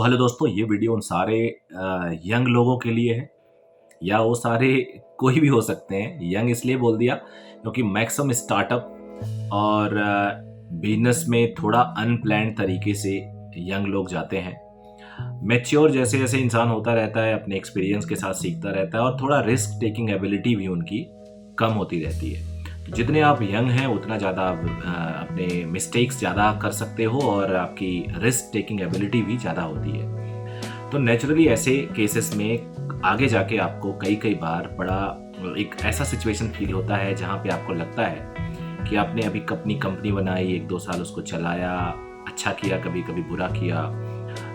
Hello दोस्तों, ये video उन सारे यंग लोगों के लिए है या वो सारे कोई भी हो सकते हैं। यंग इसलिए बोल दिया क्योंकि मैक्सिमम स्टार्टअप और बिजनेस में थोड़ा अनप्लान्ड तरीके से यंग लोग जाते हैं। मैच्योर जैसे जैसे इंसान होता रहता है अपने एक्सपीरियंस के साथ सीखता रहता है और थोड़ा रिस्क टेकिंग एबिलिटी भी उनकी कम होती रहती है। तो जितने आप यंग हैं उतना ज़्यादा आप अपने मिस्टेक्स ज़्यादा कर सकते हो और आपकी रिस्क टेकिंग एबिलिटी भी ज़्यादा होती है। तो नेचुरली ऐसे केसेस में आगे जाके आपको कई कई बार बड़ा एक ऐसा सिचुएशन फील होता है जहाँ पे आपको लगता है कि आपने अभी अपनी कंपनी बनाई, 1-2 साल उसको चलाया, अच्छा किया, कभी कभी बुरा किया,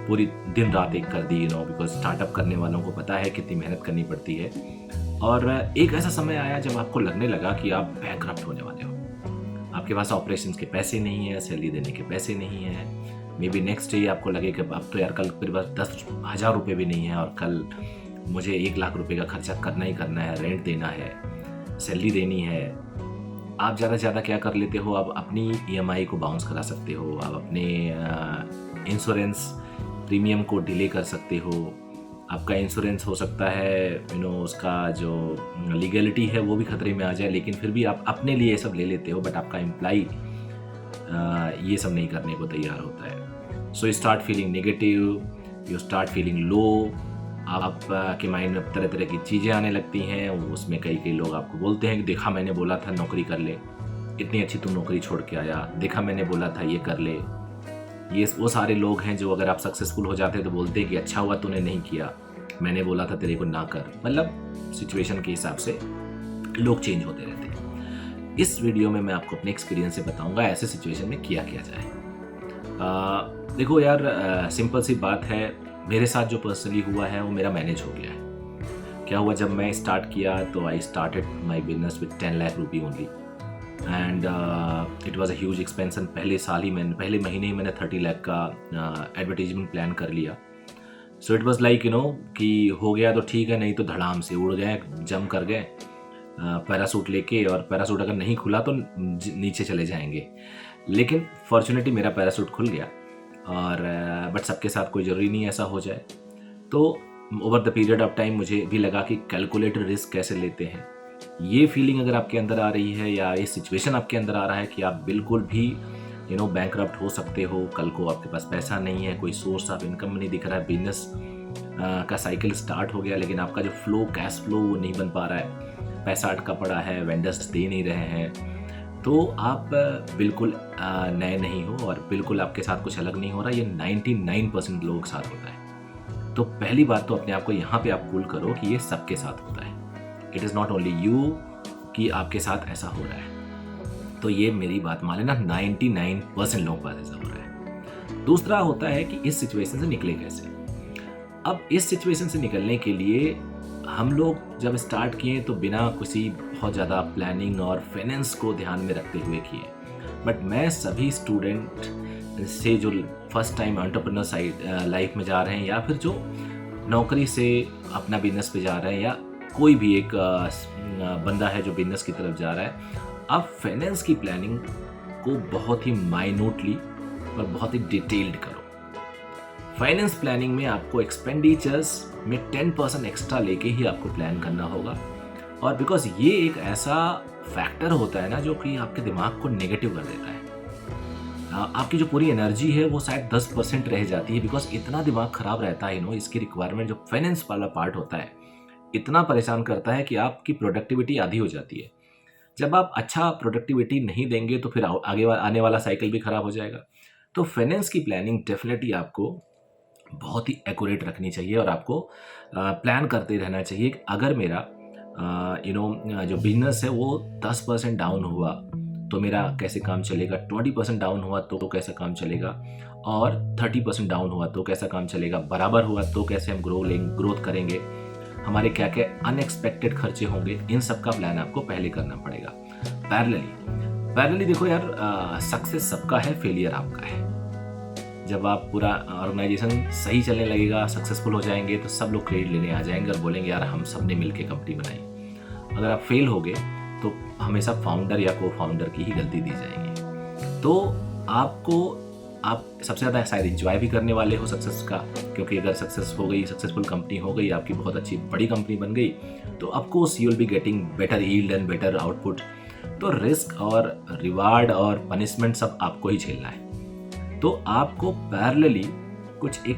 पूरी दिन रात एक कर दी, बिकॉज स्टार्टअप करने वालों को पता है कितनी मेहनत करनी पड़ती है। और एक ऐसा समय आया जब आपको लगने लगा कि आप बैंकरप्ट होने वाले हो। आपके पास ऑपरेशन के पैसे नहीं है, सैलरी देने के पैसे नहीं है। मे बी नेक्स्ट डे आपको लगे कि अब तो यार कल मेरे पास 10,000 रुपये भी नहीं है और कल मुझे 1 लाख रुपए का खर्चा करना ही करना है, रेंट देना है, सैलरी देनी है। आप ज़्यादा से ज़्यादा क्या कर लेते हो, आप अपनी EMI को बाउंस करा सकते हो, आप अपने इंश्योरेंस प्रीमियम को डिले कर सकते हो। आपका इंश्योरेंस हो सकता है उसका जो लीगलिटी है वो भी खतरे में आ जाए, लेकिन फिर भी आप अपने लिए ये सब ले लेते हो, बट आपका एम्प्लॉय ये सब नहीं करने को तैयार होता है। So you start feeling negative, you start feeling low. आप के माइंड में तरह तरह की चीज़ें आने लगती हैं। उसमें कई कई लोग आपको बोलते हैं कि देखा मैंने बोला था नौकरी कर ले, इतनी अच्छी तू नौकरी छोड़ के आया, देखा मैंने बोला था ये कर ले। ये वो सारे लोग हैं जो अगर आप सक्सेसफुल हो जाते हैं तो बोलते हैं कि अच्छा हुआ तूने नहीं किया, मैंने बोला था तेरे को ना कर। मतलब सिचुएशन के हिसाब से लोग चेंज होते रहते हैं। इस वीडियो में मैं आपको अपने एक्सपीरियंस से बताऊंगा ऐसे सिचुएशन में किया जाए। देखो यार, सिंपल सी बात है, मेरे साथ जो पर्सनली हुआ है वो मेरा मैनेज हो गया है। क्या हुआ, जब मैं स्टार्ट किया तो I started my business with 10 lakh rupee only and it was a huge expansion. पहले महीने ही मैंने 30 लाख का एडवर्टीजमेंट प्लान कर लिया। सो इट वाज लाइक कि हो गया तो ठीक है, नहीं तो धड़ाम से उड़ गए, जम कर गए पैरासूट लेके, और पैरासूट अगर नहीं खुला तो नीचे चले जाएंगे। लेकिन फॉर्चुनेटली मेरा पैरासूट खुल गया। और बट सबके साथ कोई ज़रूरी नहीं ऐसा हो जाए। तो over the period of time मुझे भी लगा कि कैलकुलेटेड रिस्क कैसे लेते हैं। ये फीलिंग अगर आपके अंदर आ रही है या ये सिचुएशन आपके अंदर आ रहा है कि आप बिल्कुल भी बैंकरप्ट हो सकते हो, कल को आपके पास पैसा नहीं है, कोई सोर्स ऑफ इनकम नहीं दिख रहा है, बिजनेस का साइकिल स्टार्ट हो गया लेकिन आपका जो कैश फ्लो वो नहीं बन पा रहा है, पैसा अटका पड़ा है, वेंडर्स दे नहीं रहे हैं, तो आप बिल्कुल नए नहीं हो और बिल्कुल आपके साथ कुछ अलग नहीं हो रहा। ये 99% लोगों के साथ होता है। तो पहली बात तो अपने आप को यहाँ पे आप कूल करो कि ये सबके साथ होता है। It is not only you कि आपके साथ ऐसा हो रहा है। तो ये मेरी बात मान लेना, 99% लोगों के पास ऐसा हो रहा है। दूसरा होता है कि इस सिचुएशन से निकले कैसे। अब इस सिचुएशन से निकलने के लिए हम लोग जब स्टार्ट किए तो बिना किसी बहुत ज़्यादा प्लानिंग और फाइनेंस को ध्यान में रखते हुए किए। बट मैं सभी स्टूडेंट से जो first time entrepreneur side life में जा रहे हैं या फिर जो नौकरी से अपना बिजनेस पे जा रहे हैं या कोई भी एक बंदा है जो बिजनेस की तरफ जा रहा है, आप फाइनेंस की प्लानिंग को बहुत ही माइन्यूटली और बहुत ही डिटेल्ड करो। फाइनेंस प्लानिंग में आपको एक्सपेंडिचर्स में 10% एक्स्ट्रा लेके ही आपको प्लान करना होगा। और बिकॉज ये एक ऐसा फैक्टर होता है ना जो कि आपके दिमाग को नेगेटिव कर देता है। आपकी जो पूरी एनर्जी है वो शायद 10% रह जाती है, बिकॉज इतना दिमाग खराब रहता है। इसकी रिक्वायरमेंट जो फाइनेंस वाला पार्ट होता है इतना परेशान करता है कि आपकी प्रोडक्टिविटी आधी हो जाती है। जब आप अच्छा प्रोडक्टिविटी नहीं देंगे तो फिर आगे आने वाला साइकिल भी खराब हो जाएगा। तो फाइनेंस की प्लानिंग डेफिनेटली आपको बहुत ही एक्यूरेट रखनी चाहिए और आपको प्लान करते रहना चाहिए कि अगर मेरा जो बिजनेस है वो 10% डाउन हुआ तो मेरा कैसे काम चलेगा, 20% डाउन हुआ तो कैसा काम चलेगा, और 30% डाउन हुआ तो कैसा काम चलेगा, बराबर हुआ तो कैसे हम ग्रोथ करेंगे, हमारे क्या क्या अनएक्सपेक्टेड खर्चे होंगे, इन सब का प्लान आपको पहले करना पड़ेगा। पैरेलली देखो यार, सक्सेस सबका है, फेलियर आपका है। जब आप पूरा ऑर्गेनाइजेशन सही चलने लगेगा, सक्सेसफुल हो जाएंगे, तो सब लोग क्रेडिट लेने आ जाएंगे और बोलेंगे यार हम सब ने मिलकर कंपनी बनाई। अगर आप फेल हो गए तो हमेशा फाउंडर या को फाउंडर की ही गलती दी जाएगी। तो आपको आप सबसे ज़्यादा शायद इंजॉय भी करने वाले हो सक्सेस का, क्योंकि अगर सक्सेस हो गई, सक्सेसफुल कंपनी हो गई, आपकी बहुत अच्छी बड़ी कंपनी बन गई, तो of course you will be getting better yield and better output. तो रिस्क और रिवार्ड और पनिशमेंट सब आपको ही झेलना है। तो आपको पैरेलली कुछ एक,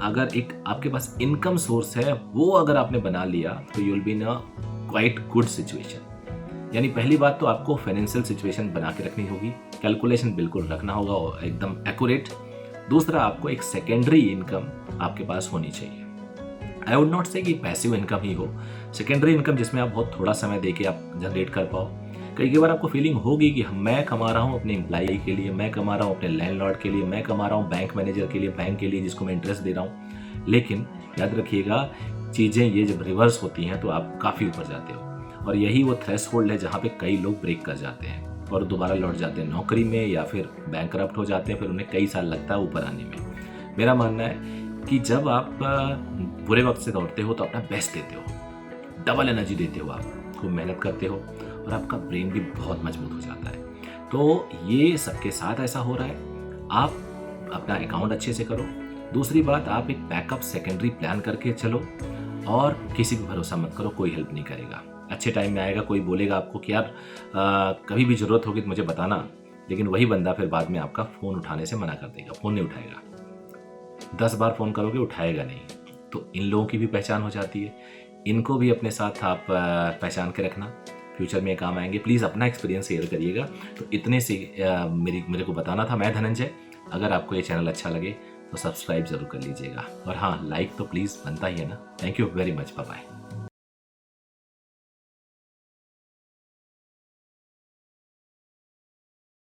अगर एक आपके पास इनकम सोर्स है वो अगर आपने बना लिया तो you will be in a quite good situation. यानी पहली बात तो आपको फाइनेंशियल सिचुएशन बना के रखनी होगी, कैलकुलेशन बिल्कुल रखना होगा और एकदम एक्यूरेट। दूसरा, आपको एक सेकेंडरी इनकम आपके पास होनी चाहिए। आई वुड नॉट से कि पैसिव इनकम ही हो, सेकेंडरी इनकम जिसमें आप बहुत थोड़ा समय देके आप जनरेट कर पाओ। कई बार आपको फीलिंग होगी कि मैं कमा रहा हूँ अपने एम्प्लॉई के लिए, मैं कमा रहा हूँ अपने लैंडलॉर्ड के लिए, मैं कमा रहा हूँ बैंक मैनेजर के लिए, बैंक के लिए जिसको मैं इंटरेस्ट दे रहा हूँ। लेकिन याद रखिएगा, चीज़ें ये जब रिवर्स होती हैं तो आप काफ़ी ऊपर जाते हो, और यही वो थ्रेशोल्ड है जहाँ पे कई लोग ब्रेक कर जाते हैं और दोबारा लौट जाते हैं नौकरी में, या फिर बैंकरप्ट हो जाते हैं, फिर उन्हें कई साल लगता है ऊपर आने में। मेरा मानना है कि जब आप बुरे वक्त से दौड़ते हो तो अपना बेस्ट देते हो, डबल एनर्जी देते हो, आप खूब मेहनत करते हो और आपका ब्रेन भी बहुत मजबूत हो जाता है। तो ये सबके साथ ऐसा हो रहा है। आप अपना अकाउंट अच्छे से करो। दूसरी बात, आप एक बैकअप सेकेंडरी प्लान करके चलो, और किसी पे भरोसा मत करो, कोई हेल्प नहीं करेगा। अच्छे टाइम में आएगा, कोई बोलेगा आपको कि यार कभी भी ज़रूरत होगी तो मुझे बताना, लेकिन वही बंदा फिर बाद में आपका फ़ोन उठाने से मना कर देगा, फ़ोन नहीं उठाएगा। 10 बार फ़ोन करोगे, उठाएगा नहीं। तो इन लोगों की भी पहचान हो जाती है, इनको भी अपने साथ आप पहचान के रखना, फ्यूचर में काम आएंगे। प्लीज़ अपना एक्सपीरियंस शेयर करिएगा। तो इतने से मेरे को बताना था। मैं धनंजय। अगर आपको ये चैनल अच्छा लगे तो सब्सक्राइब ज़रूर कर लीजिएगा, और हाँ, लाइक तो प्लीज़ बनता ही है ना। Thank you very much, bye bye.